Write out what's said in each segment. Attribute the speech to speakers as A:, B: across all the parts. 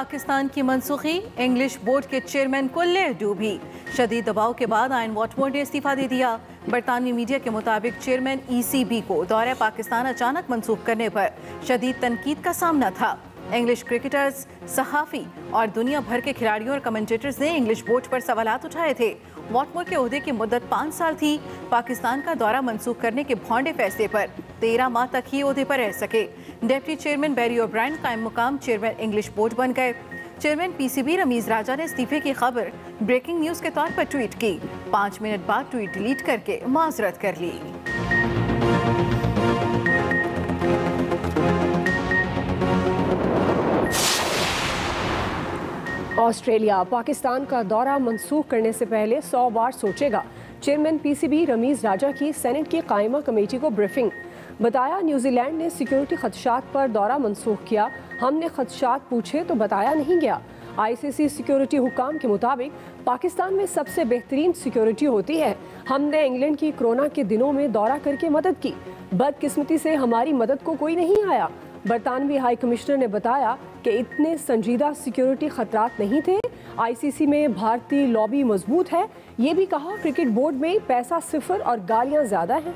A: पाकिस्तान की मनसूखी, English board के chairman को लेर डूबी। शदीद दबाव के बाद आयन वॉटमोर ने इस्तीफा दे दिया। बरतानवी मीडिया के मुताबिक चेयरमैन ECB को दौरे पाकिस्तान अचानक मनसूख करने पर शदीद तनकीद का सामना था। इंग्लिश क्रिकेटर्स, सहाफ़ी और दुनिया भर के खिलाड़ियों और कमेंटेटर्स ने इंग्लिश बोर्ड पर सवालात उठाए थे। वॉटमोर के ओहदे की मुद्दत 5 साल थी। पाकिस्तान का दौरा मनसूख करने के भौंडे फैसले पर 13 माह तक ही ओहदे पर रह सके। डिप्टी चेयरमैन बैरी ओब्रायन कायम मुकाम चेयरमैन इंग्लिश बोर्ड बन गए। चेयरमैन PCB रमीज राजा ने इस्तीफे की खबर ब्रेकिंग न्यूज़ के तौर पर ट्वीट की। 5 मिनट बाद ट्वीट डिलीट करके माजरत कर ली।
B: ऑस्ट्रेलिया पाकिस्तान का दौरा मंसूख करने से पहले 100 बार सोचेगा। चेयरमैन PCB रमीज राजा की सेनेट की कायमा कमेटी को ब्रीफिंग। बताया न्यूजीलैंड ने सिक्योरिटी खदशात पर दौरा मंसूख किया। हमने खदशात पूछे तो बताया नहीं गया। ICC सिक्योरिटी हुकाम के मुताबिक पाकिस्तान में सबसे बेहतरीन सिक्योरिटी होती है। हमने इंग्लैंड की कोरोना के दिनों में दौरा करके मदद की। बदकिस्मती से हमारी मदद को कोई नहीं आया। बरतानवी हाई कमिश्नर ने बताया कि इतने संजीदा सिक्योरिटी खतरात नहीं थे। ICC में भारतीय लॉबी मजबूत है। ये भी कहा क्रिकेट बोर्ड में पैसा सिफर और गालियां ज्यादा हैं।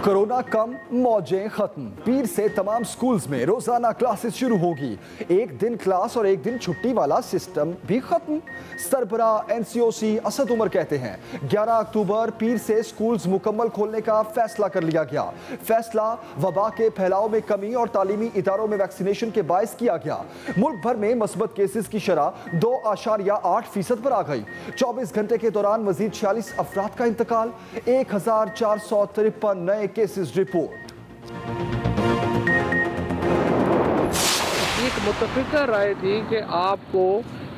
C: कोरोना कम, मौजें खत्म। पीर से तमाम स्कूल्स में रोजाना क्लासेस शुरू होगी। एक दिन क्लास और एक दिन छुट्टी वाला सिस्टम भी खत्म। सरबरा NCOC असद उमर कहते हैं 11 अक्टूबर पीर से स्कूल्स मुकम्मल खोलने का फैसला कर लिया गया। फैसला वबा के फैलाव में कमी और तालीमी इदारों में वैक्सीनेशन के बायस किया गया। मुल्क भर में मस्बत केसेस की शरह 2.8% पर आ गई। 24 घंटे के दौरान मजीद 46 अफराद का इंतकाल, 1453 नए केसेस रिपोर्ट।
D: एक मुत्तफिका राय थी कि आपको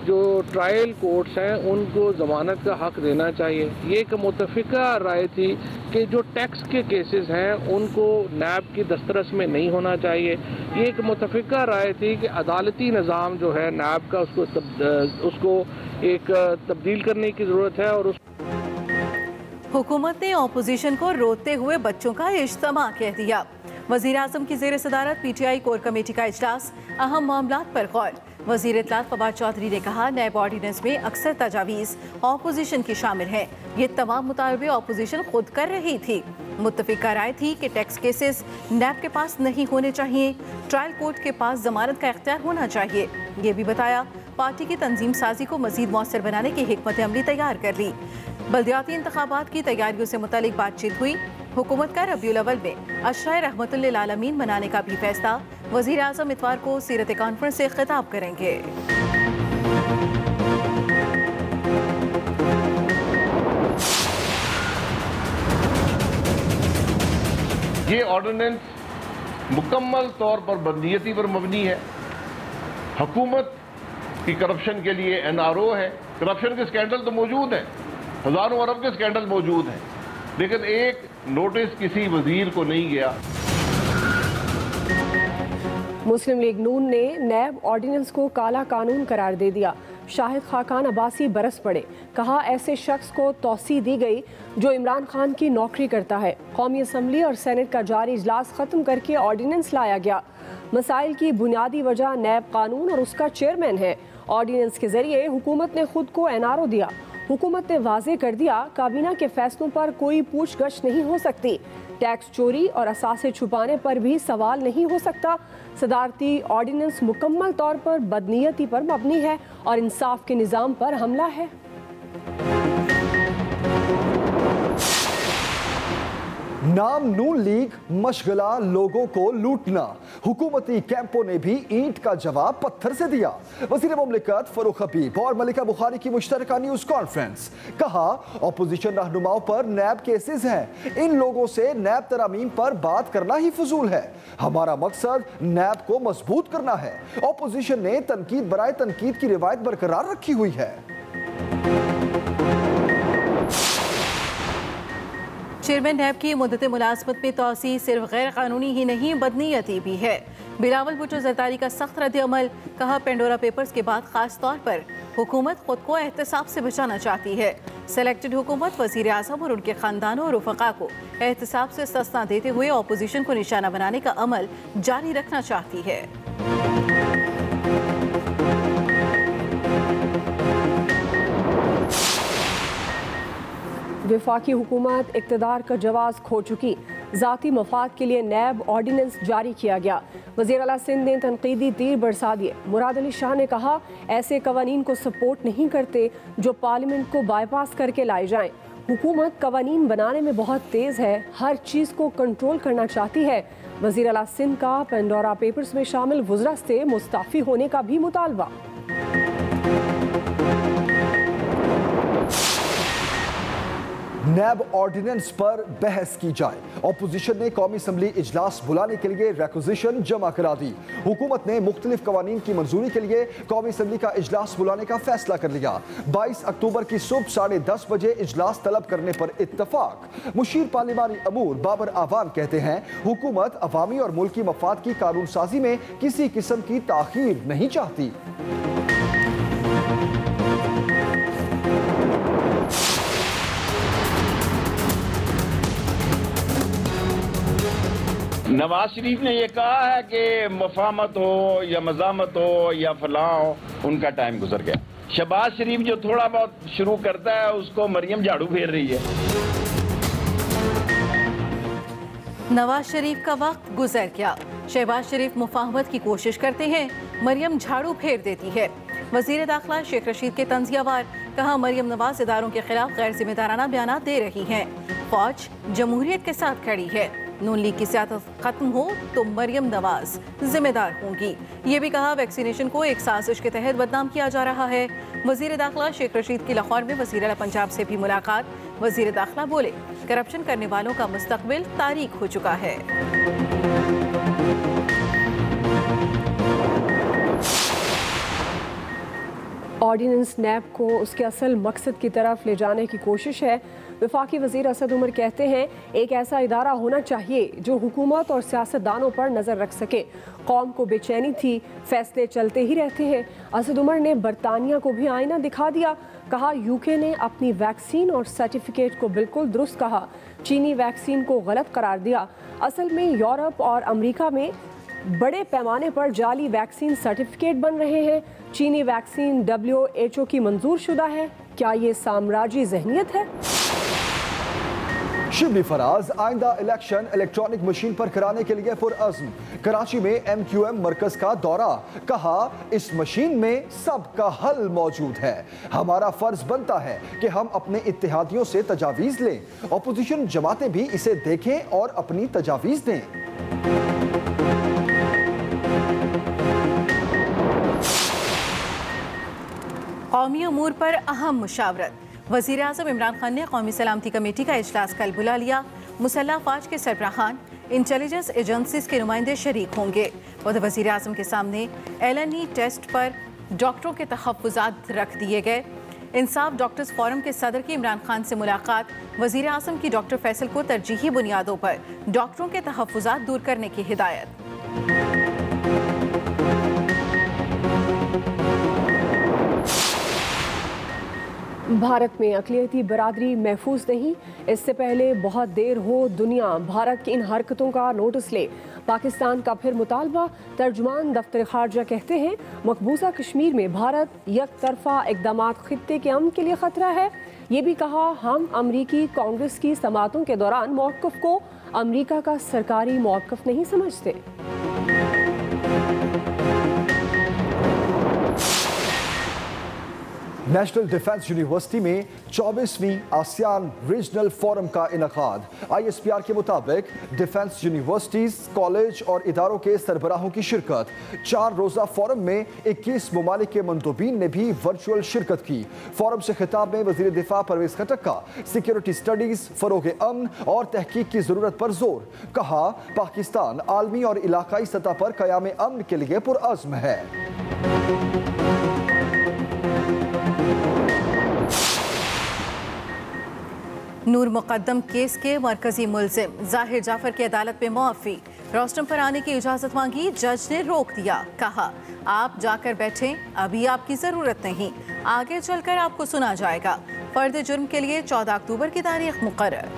D: जो ट्रायल कोर्ट्स हैं उनको जमानत का हक देना चाहिए। ये एक मुत्तफिका राय थी कि जो टैक्स के केसेस हैं उनको नैब की दस्तरस में नहीं होना चाहिए। ये एक मुत्तफिका राय थी कि अदालती निज़ाम जो है नैब का उसको एक तब्दील करने की ज़रूरत है। और
A: हुकूमत ने ऑपोजिशन को रोते हुए बच्चों का इज्तिमा कह दिया। वज़ीर आज़म की ज़ेर सदारत PTI कोर कमेटी का इजलास, अहम मामलात पर गौर। वज़ीर इत्तलात फवाद चौधरी ने कहा नैब ऑर्डिनेंस में अक्सर तजावीज़ ऑपोजिशन की शामिल हैं। ये तमाम मुतालबे ऑपोजिशन खुद कर रही थी। मुत्तफिका राय थी कि टैक्स केसेस नैब के पास नहीं होने चाहिए, ट्रायल कोर्ट के पास जमानत का इख्तियार होना चाहिए। ये भी बताया पार्टी की तंजीम साजी को मजीद मौसर बनाने की हिकमत अमली तैयार कर ली। बल्दियाती इंतखाबात की तैयारियों से मुतालिक बातचीत हुई। हुकूमत का रबीउल अव्वल में अशरा रहमतुल्लिल आलमीन मनाने का भी फैसला। वज़ीर आज़म इतवार को सीरत कॉन्फ्रेंस से खिताब करेंगे।
E: ये ऑर्डिनेंस मुकम्मल तौर पर बदनीयती पर मबनी है। हुकूमत की करप्शन के लिए NRO है। करप्शन के स्कैंडल तो मौजूद हैं, हजारों अरब के स्कैंडल मौजूद हैं, लेकिन एक नोटिस किसी वजीर को नहीं गया।
B: मुस्लिम लीग नून ने नैब ऑर्डिनेंस को काला कानून करार दे दिया। शाहिद खाकान अब्बासी बरस पड़े। कहा ऐसे शख्स को तौसी दी गई जो इमरान खान की नौकरी करता है। कौमी असम्बली और सेनेट का जारी इजलास खत्म करके ऑर्डिनेंस लाया गया। मसाइल की बुनियादी वजह नैब कानून और उसका चेयरमैन है। ऑर्डिनेंस के जरिए हुकूमत ने खुद को NRO दिया। हुकूमत ने वाजे कर दिया काबीना के फैसलों पर कोई पूछगछ नहीं हो सकती। टैक्स चोरी और असासे छुपाने पर भी सवाल नहीं हो सकता। सदारती ऑर्डिनेंस मुकम्मल तौर पर बदनीयती पर मबनी है और इंसाफ के निज़ाम पर हमला है।
C: नाम नून लीग, मशगला लोगों को लूटना। हुकूमती कैंपों ने भी ईंट का जवाब पत्थर से दिया। वज़ीर मुमलिकत फरूख हबीब और मलिका बुखारी की मुश्तरका न्यूज़ कॉन्फ्रेंस। कहा ऑपोजिशन रहनुमाओं पर नैब केसेस हैं। इन लोगों से नैब तरामीम पर बात करना ही फजूल है। हमारा मकसद नैब को मजबूत करना है। ऑपोजिशन ने तनकीद बराए तनकीद की रिवायत बरकरार रखी हुई है।
A: चेयरमैन नैब की मुद्दत मुलाजमत में तोसी सिर्फ गैर कानूनी ही नहीं बदनीयती भी है। बिलावल भुट्टो जरदारी का सख्त रद्द अमल। कहा पेंडोरा पेपर्स के बाद खास तौर पर हुकूमत खुद को एहतसाब से बचाना चाहती है। सेलेक्टेड हुकूमत वज़ीर आज़म और उनके ख़ानदानों और रुफ़क़ा को एहतसाब से इस्तिस्ना देते हुए अपोजिशन को निशाना बनाने का अमल जारी रखना चाहती है।
B: वफाकी हुकूमत इक़्तिदार का जवाज़ खो चुकी, ज़ाती मफाद के लिए नैब ऑर्डिनेंस जारी किया गया। वज़ीर आला सिंध ने तनकीदी तीर बरसा दिए। मुराद अली शाह ने कहा, ऐसे कवानीन को सपोर्ट नहीं करते जो पार्लियामेंट को बाईपास करके लाए जाएं। हुकूमत कवानीन बनाने में बहुत तेज़ है, हर चीज़ को कंट्रोल करना चाहती है। वज़ीर आला सिंध का पेंडोरा पेपर्स में शामिल वज़रा से मुस्ताफ़ी होने का भी मुतालबा।
C: नैब ऑर्डिनेंस पर बहस की जाए। ऑपोजिशन ने कौमी असम्बली इजलास बुलाने के लिए रिक्विजिशन जमा करा दी। हुकूमत ने मुख्तलिफ कवानीन की मंजूरी के लिए कौमी असम्बली का इजलास बुलाने का फैसला कर लिया। 22 अक्टूबर की सुबह 10:30 बजे इजलास तलब करने पर इत्तफाक। मुशीर पार्लिमानी अमूर बाबर आवान कहते हैं, हुकूमत अवामी और मुल्की मफाद की कानून साजी में किसी किस्म की ताखीर नहीं चाहती।
F: नवाज शरीफ ने यह कहा है कि मफामत हो या मजामत हो या फलाह हो, उनका टाइम गुजर गया। शहबाज शरीफ जो थोड़ा बहुत शुरू करता है उसको मरियम झाड़ू फेर रही है।
A: नवाज शरीफ का वक्त गुजर गया। शहबाज शरीफ मुफाहमत की कोशिश करते हैं, मरियम झाड़ू फेर देती है। वजीर दाखिला शेख रशीद के तंजियावार, कहा मरियम नवाज इदारों के खिलाफ गैर जिम्मेदाराना बयान दे रही हैं। फौज जमहूरियत के साथ खड़ी है, नून लीग की सियासत खत्म हो तो मरियम नवाज जिम्मेदार होंगी। ये भी कहा वैक्सीनेशन को एक साजिश के तहत बदनाम किया जा रहा है। वजीर दाखिला शेख रशीद की लाहौर में वजीर आला पंजाब से भी मुलाकात। वजीर दाखिला बोले, करप्शन करने वालों का मुस्तकबिल तारीख हो चुका है।
B: ऑर्डिनेंस नैब को उसके असल मकसद की तरफ ले जाने की कोशिश है। वफाकी वज़ीर असद उमर कहते हैं, एक ऐसा इदारा होना चाहिए जो हुकूमत और सियासतदानों पर नज़र रख सके। कौम को बेचैनी थी, फैसले चलते ही रहते हैं। असद उमर ने बरतानिया को भी आईना दिखा दिया। कहा, यूके ने अपनी वैक्सीन और सर्टिफिकेट को बिल्कुल दुरुस्त कहा, चीनी वैक्सीन को गलत करार दिया। असल में यूरोप और अमेरिका में बड़े पैमाने पर जाली वैक्सीन सर्टिफिकेट बन रहे हैं। चीनी वैक्सीन WHO की मंजूर शुदा है। क्या ये साम्राज्यी ज़हनियत है?
C: शिबली फराज आइंदा इलेक्शन इलेक्ट्रॉनिक मशीन पर कराने के लिए पुरअज़्म। कराची में MQM मरकज का दौरा, कहा इस मशीन में सबका हल मौजूद है। हमारा फर्ज बनता है कि हम अपने इत्तेहादियों से तजावीज़ लें। अपोजिशन जमातें भी इसे देखें और अपनी तजावीज़ दें।
A: कौमी अमूर पर अहम मुशावरत। वज़ीर आज़म इमरान खान ने कौमी सलामती कमेटी का इजलास कल बुला लिया। मुसल्लह फ़ौज के सरबराहान, इंटेलिजेंस एजेंसीज के नुमाइंदे शरीक होंगे। वज़ीर आज़म के सामने LNE टेस्ट पर डॉक्टरों के तहफ़्फ़ुज़ात रख दिए गए। इंसाफ डॉक्टर्स फोरम के सदर की इमरान खान से मुलाकात। वज़ीर आज़म की डॉक्टर फैसल को तरजीही बुनियादों पर डॉक्टरों के तहफ़्फ़ुज़ात दूर करने की हिदायत।
B: भारत में अक़लियती बरादरी महफूज नहीं, इससे पहले बहुत देर हो दुनिया भारत की इन हरकतों का नोटिस ले। पाकिस्तान का फिर मुतालबा। तर्जुमान दफ्तर खारजा कहते हैं, मकबूजा कश्मीर में भारत एक तरफा इक़दामात खित्ते के अमन के लिए ख़तरा है। ये भी कहा, हम अमरीकी कांग्रेस की समातों के दौरान मौक़िफ़ को अमरीका का सरकारी मौक़िफ़ नहीं समझते।
C: नेशनल डिफेंस यूनिवर्सिटी में 24वीं आसियान रीजनल फोरम का इनकाद। ISPR के मुताबिक डिफेंस यूनिवर्सिटीज, कॉलेज और इदारों के सरबराहों की शिरकत। 4 रोज़ा फोरम में 21 ममालिक के मंदूबीन ने भी वर्चुअल शिरकत की। फोरम से खिताब में वज़ीर दिफा परवेज़ खट्टक का सिक्योरिटी स्टडीज़, फ़रोग़ अमन और तहकीक की ज़रूरत पर जोर। कहा, पाकिस्तान आलमी और इलाकाई सतह पर क़याम अमन के लिए पुरअज़्म है। नूर मुक़द्दम केस के मरकजी मुल्ज़िम ज़ाहिर जाफ़र की अदालत में मुआफ़ी।
A: रोस्टम पर आने की इजाजत मांगी, जज ने रोक दिया। कहा आप जाकर बैठें, अभी आपकी जरूरत नहीं, आगे चलकर आपको सुना जाएगा। फर्द जुर्म के लिए 14 अक्टूबर की तारीख मुकर्रर।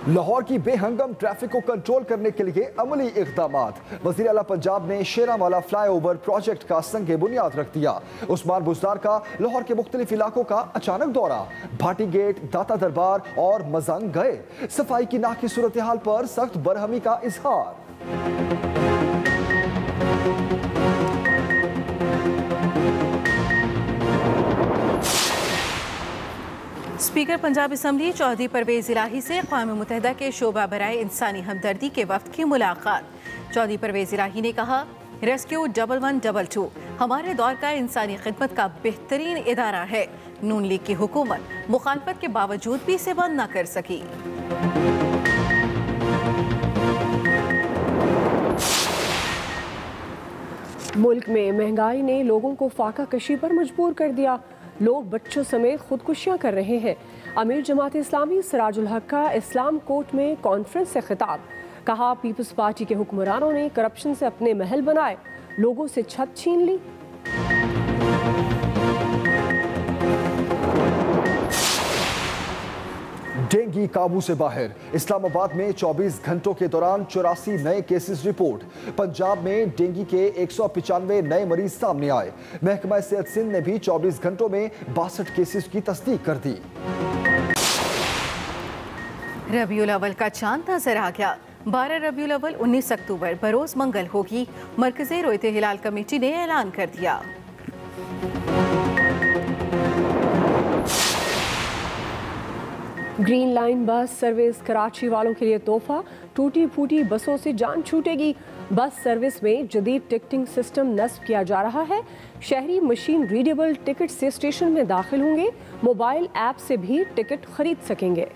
C: लाहौर की बेहंगम ट्रैफिक को कंट्रोल करने के लिए अमली इक़दामात। वज़ीर आला पंजाब ने शेरावाला फ्लाईओवर प्रोजेक्ट का संगे बुनियाद रख दिया। उस्मान बुज़दार का लाहौर के मुख्तलिफ इलाकों का अचानक दौरा, भाटी गेट, दाता दरबार और मजंग गए। सफाई की नाकी सूरत हाल पर सख्त बरहमी का इजहार।
A: स्पीकर पंजाब असम्बली चौधरी परवेज इलाही से अक़वाम मुत्तहिदा के शोबा बराए इंसानी हमदर्दी के वफ़द की मुलाकात। चौधरी परवेज इलाही ने कहा रेस्क्यू 1112 हमारे दौर का इंसानी खिदमत का बेहतरीन इदारा है। नून लीग की हुकूमत मुखालफत के बावजूद भी इसे बंद न कर सकी।
B: मुल्क में महंगाई ने लोगों को फाका कशी पर मजबूर कर दिया। लोग बच्चों समेत खुदकुशियां कर रहे हैं। अमीर जमात इस्लामी सिराजुल हक का इस्लाम कोर्ट में कॉन्फ्रेंस से खिताब। कहा पीपल्स पार्टी के हुक्मरानों ने करप्शन से अपने महल बनाए, लोगों से छत छीन ली।
C: डेंगू काबू से बाहर। इस्लामाबाद में 24 घंटों के दौरान 84 नए केसेस रिपोर्ट। पंजाब में डेंगू के 195 नए मरीज सामने आए। महकमा सेहत सिंध ने भी 24 घंटों में 62 केसेस की तस्दीक कर दी।
A: रबीउल अव्वल का चांद नजर आ गया। 12 रबीउल अव्वल 19 अक्टूबर बरोज मंगल होगी, मरकज़ी रोयते हिलाल कमेटी ने ऐलान कर दिया।
B: Green line bus service Karachi वालों के लिए तोहफा। टूटी फूटी बसों से जान छूटेगी। बस सर्विस में जदीद टिकटिंग सिस्टम नस्ब किया जा रहा है। शहरी मशीन रीडेबल टिकट से स्टेशन में दाखिल होंगे। मोबाइल ऐप से भी टिकट खरीद सकेंगे।